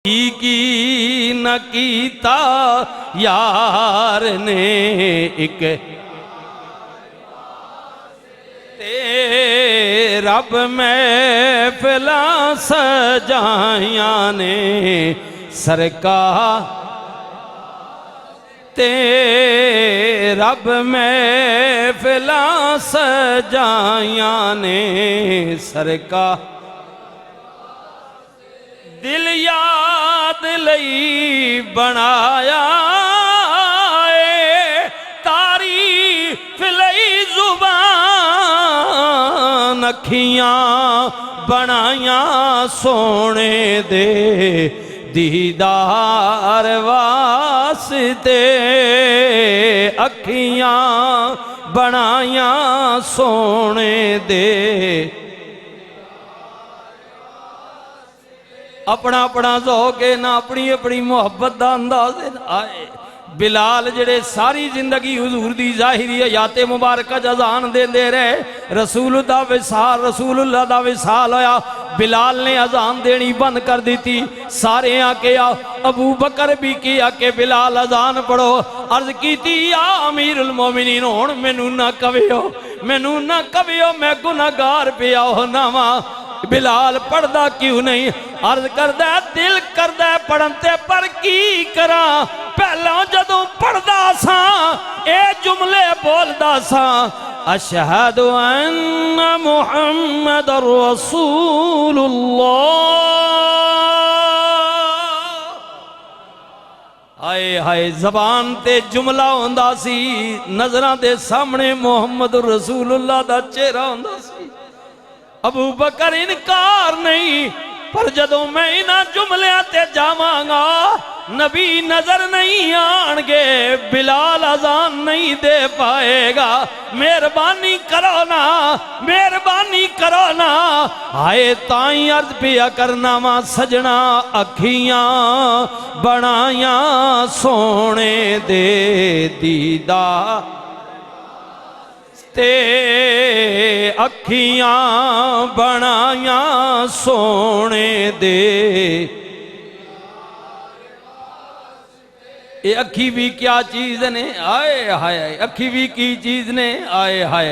की न कीता यार ने एक ते रब महफिला सजाइया ने सरकार ते रब महफिला सजाइया ने सरकार दिल याद लई बनाया तारीफ लई जुबान अखियां बनाया सोने दे दीदार वास्ते अखियां बनाया सोने दे अपना अपना ज़ौक़ ना अपनी अपनी मुहब्बत का अंदाज आए। बिलाल जेड़े सारी जिंदगी हुजूर दी ज़ाहिरी हयात मुबारक अजान देंदे रहे, रसूल दा विसाल रसूलुल्लाह दा विसाल होया, बिलाल ने अजान देनी बंद कर दी थी। सारे आके आ अबू बकर भी किया के बिलाल अजान पढ़ो। अर्ज की या अमीरुल मोमिनीन हुण मैनू ना कवियो, मैनू ना कवियो, मैं गुनाहगार पिया होना वा। बिलाल पढ़दा क्यों नहीं? अर्ज करदा दिल करदा पढ़न ते पर की करा। पहला जदों पढ़दा सा ए जुमले बोलदा सा अशहदु अन्ना मुहम्मदुर रसूलुल्लाह। हाय हाय जबान ते जुमला होंदा सी, नजरां दे सामने मुहम्मदुर रसूलुल्लाह दा चेहरा होंदा सी। अबू बकर इनकार नहीं, पर जदों मैं इन्हां जुमलियां ते जावांगा नबी नजर नहीं आणगे, बिलाल अजान नहीं दे पाएगा। मेहरबानी करो ना, मेहरबानी करो ना। आए ताई अर्ज पिया करना वा सजना अखियां बनाया सोने दे दीदार ते अखियां बनाया सोने दे। ये अखी भी क्या चीज ने आए हाय, अखी भी की चीज ने आए हाय।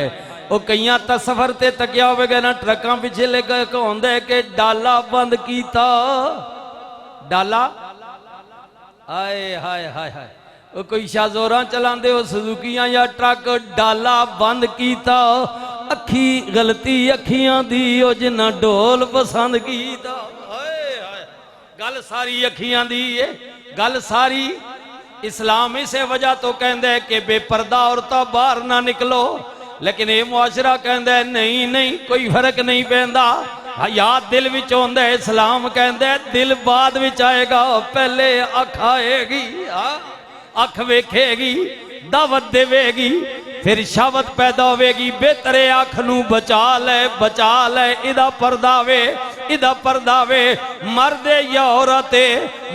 वो कई तसफर ते तकिया होगा ना ट्रकों पिछे लेकर कहते कि डाला बंद किया, डाला आए हाय हाय हाय। वो कोई शाजोरा चलाते हो सुजुकियां या ट्रक, डाला बंद किया अखी गलती अखियां दी ओ जिन्ना ढोल पसंद किया। गल सारी अखियां दी है, गल सारी। इस्लाम इसे वजह तो कहता है कि बेपर्दा औरतां बाहर ना निकलो, लेकिन ये मुआशरा कहता है नहीं नहीं कोई फर्क नहीं पैंदा। हयात दिल विच होंदा है, इस्लाम कहता है दिल बाद विच आएगा, पहले अख आएगी, अख वेखेगी, दावत देवेगी, फिर शहावत पैदा होगी। बेहतर अख नू बचा ले, बचा ले, इदा पर्दा वे, इदा पर्दा वे। मर्द या औरत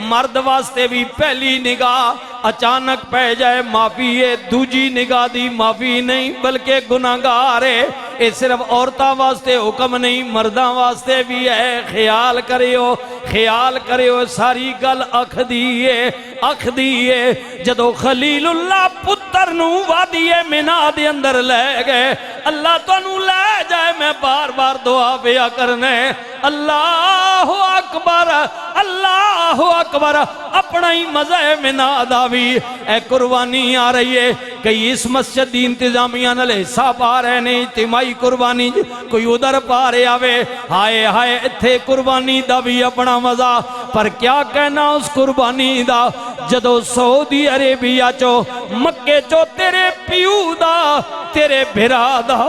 मर्द वास्ते भी पहली निगाह अचानक पै जाए माफी है, दूजी निगाह दी माफी नहीं बल्कि गुनाहगार है। ये सिर्फ औरतां वास्ते हुक्म नहीं, मर्दां वास्ते भी है। ख्याल करियो, ख्याल करियो, सारी गल अख दी है, अख दी है। जदों खलीलुल्लाह पुत्र नू वादिए मिना दे अंदर ले गए, अल्लाह तुहानू ले जाए, मैं बार बार दुआ पिया करने अल्लाह अकबर, अल्लाह अकबर। अपना ही मजा है मिना दा भी। ए कुर्बानी आ रही है, कई इस मस्जिद दी इंतजामिया नाल हिस्सा पा रहे ने, इज्तिमाई कुर्बानी कोई उधर पा रहा वे। हाय हाय इत्थे कुर्बानी दा भी अपना मजा। पर क्या कहना उस कुर्बानी दा जदों सऊदी अरेबिया चो मक्के चो तेरे प्यू दा, तेरे भिरा दा,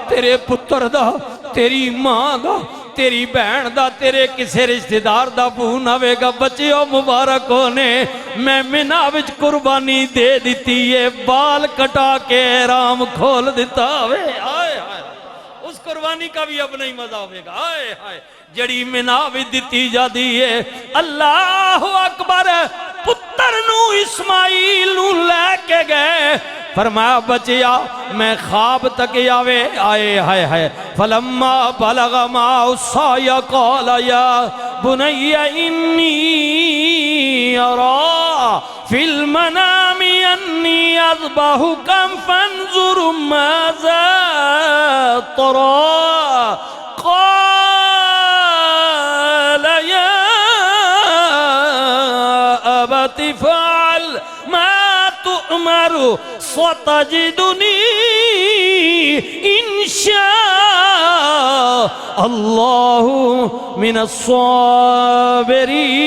तेरे पुत्र दा, तेरी मां दा, तेरी भैन दा, तेरे किसी रिश्तेदार दा फोन आवेगा बच्चियो मुबारक होने, मैं मिना विच कुर्बानी दे दी है, बाल कटा के राम खोल दिता वे। आए हाय उस कुर्बानी का भी अपना ही मजा होगा। आए हाय जड़ी मिना भी दी जाती है। अल्लाह अकबर। पुत्र नू इस्माइल नू लैके गए, फरमाया बचिया मैं ख्वाब तक आवे आए हाय हाय फलम्मा बलग माउ साया कौला या बुनैया इन्नी अरा फिल मनामी अन्नी अज़बहुका फंजुर माज़ा तरा क़ाल या अबति फ़अल मा तुअमरु सतजिदुनी इंशा अल्लाहु मिनस साबिरीन।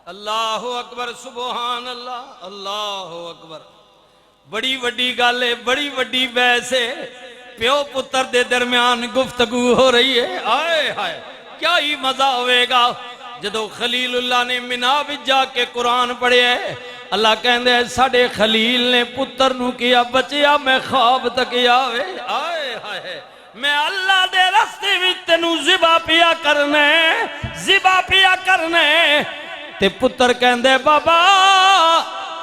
अल्लाह अकबर सुबहान अल्लाह अल्लाह अकबर। बड़ी वड्डी गल है, बड़ी वड्डी बहस है, प्यो पुत्र दे दरम्यान गुफ्तगू हो रही है। आए हाय क्या ही मजा होएगा जदों खलीलुल्लाह ने मिना विच जाके कुरान पढ़िया। अल्लाह कहंदे साडे खलील ने पुत्र नूं किया बचिया मैं ख्वाब तकिया वे। आए हाय मैं अल्लाह दे रस्ते विच तेनू ज़िबा पिया करना है, ज़िबा पिया करना है। ते पुत्र कहंदे बाबा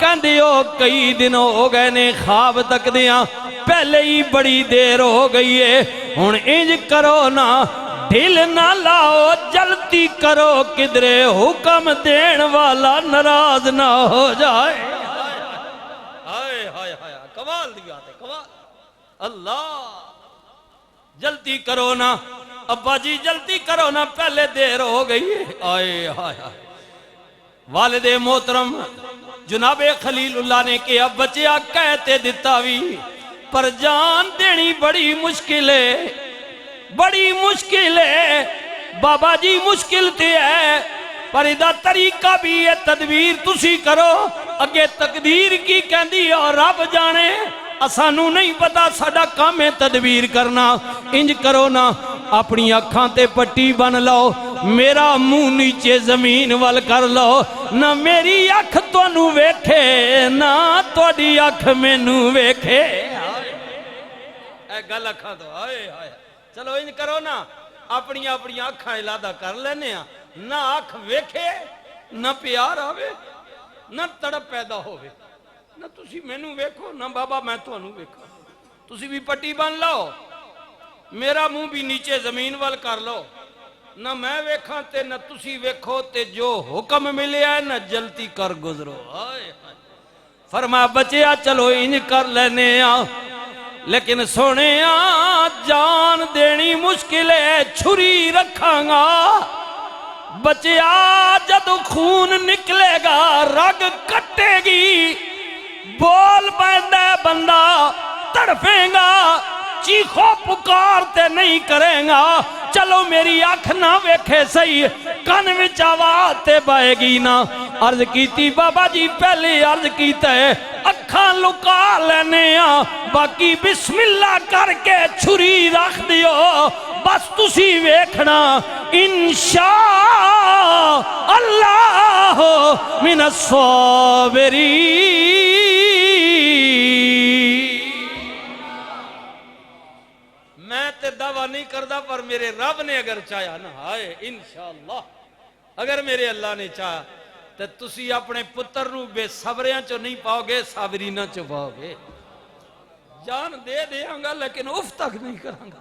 कहंदे ओ कई दिन हो गए ने ख्वाब तकदियां, पहले ही बड़ी देर हो गई है, हुण इंज करो ना ढिल ना लाओ जल्दी करो किधरे हुक्म देण वाला नाराज ना हो जाए। हाय हाय हाय कमाल दी बात है कमाल। अल्लाह जल्दी करो ना अब्बा जी जल्दी करो ना पहले देर हो गई है। आए हाय हाय वालिदे मोहतरम जनाबे खलीलुल्लाह ने कहा बचिया कहते दिता भी पर जान देनी बड़ी मुश्किल है, बड़ी मुश्किल है बाबा जी मुश्किल ते है पर इदा तरीका भी है तदबीर तुसी करो अगे तकदीर की कहती और रब जाने सानू नहीं पता साडा काम है तदबीर करना। इंज करो ना अपनी अखां ते पट्टी बन लो मेरा मुंह नीचे जमीन वल कर लो ना मेरी अख तुहानू वेखे ना तुहाडी अख मैनू वेखे। गल अखा तो आए हाय चलो इंज करो ना अपनी अपनी अखां इलादा कर लेने ना अख वेखे ना प्यार आवे ना तड़प पैदा होवे ना तुसी मैनू वेखो ना बाबा मैं तुहानू वेखो। तुसी भी पट्टी बन लो मेरा मुंह भी नीचे जमीन वल कर लो ना मैं वेखा ते ना तुसी वेखो ते जो हुक्म मिलिया ना जल्दी कर गुजरो। फरमा बचिया चलो इंज कर लेने लेकिन सोने जान देनी मुश्किल है छुरी रखांगा बचिया जदों खून निकलेगा रग कटेगी बोल पैदा बंदा तड़फेगा चीखो पुकार ते नहीं करेगा। चलो मेरी अख ना वेखे सही कन विच आवाज ते पाएगी ना। अर्ज कीती बाबा जी पहले अर्ज कीता है अखां लुका लेने बाकी बिस्मिल्लाह करके छुरी रख दियो बस तुसी वेखना इंशा अल्लाह मिनस साबिरीन। मैं ते दावा नहीं करता पर मेरे रब ने अगर चाहा ना हाय इंशाअल्लाह अगर मेरे अल्लाह ने चाहा तो तुसी अपने पुत्र नू बेसबरियां चो नहीं पाओगे साबरीना चो पाओगे। जान दे देंगा लेकिन उफ तक नहीं करांगा।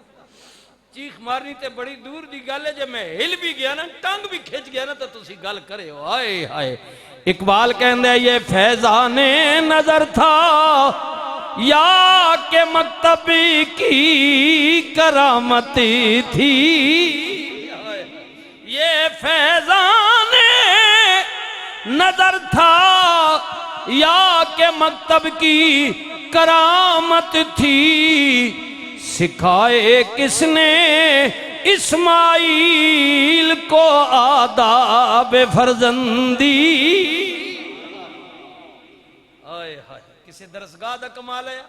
चीख मारनी ते बड़ी दूर दी गल है जे मैं हिल भी गया ना टंग भी खिंच गया ना तो तुसी गल करे हो। हाय हाय इकबाल कहंदा ये फैजाने नजर था या के मकतब की करामत थी। ये फैजाने नजर था या के मकतब की करामत थी सिखाए किसने इस्माइल को आदाब फर्जंदी। हाय हाय किसी दरसगाह दा कमाल है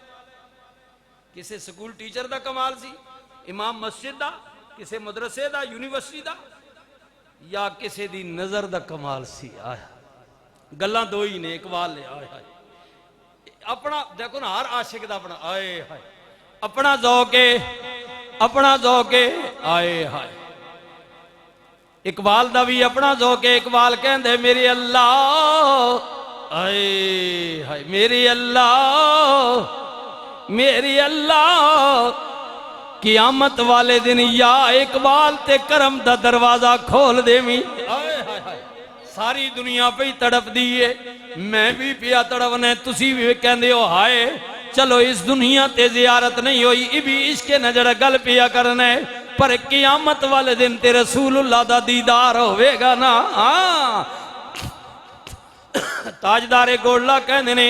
किसी स्कूल टीचर दा कमाल सी इमाम मस्जिद दा किसी मदरसे दा यूनिवर्सिटी दा या किसी दी नजर दा कमाल सी। आया गल्लां दो ही ने इकबाल ले आए हाय अपना देखो ना हर आशिक दा अपना आए हाय अपना जौक है आए हाय इकबाल दा भी अपना जौक है इकबाल कहंदे मेरे अल्लाह आए हाय मेरे अल्लाह क़यामत वाले दिन या इकबाल ते करम दा दरवाजा खोल देवी आए हाय हाय सारी दुनिया पे ही तड़प दी है मैं भी पिया तड़पने तुसी भी कहंदे हो हाय चलो इस दुनिया ते जियारत नहीं हुई इबी इश्क नजर गल पिया करने पर क़यामत वाले दिन ते रसूलुल्लाह दा दीदार होवेगा ना हाँ ताजदारे गोल्ला कहते ने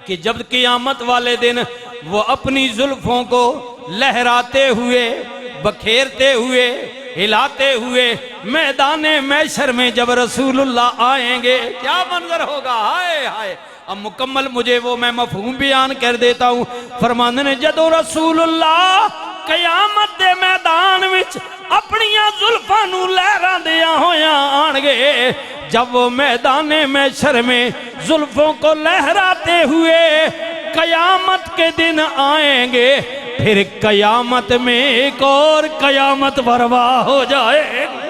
कि जब क़यामत वाले दिन वो अपनी जुल्फों को लहराते हुए बखेरते हुए हिलाते हुए मैदाने मैशर में जब रसूलुल्लाह आएंगे क्या मंजर होगा हाय हाय अब मुकम्मल मुझे वो मैं मफहूम बयान कर देता हूँ फरमाने ने जदों रसूलुल्लाह क़यामत दे मैदान विच अपनियां जुल्फां नूं लहरांदियां होया आणगे जब वो मैदाने मैशर में जुल्फों को लहराते हुए क़यामत के दिन आएंगे फिर क़यामत में एक और क़यामत बर्पा हो जाएगी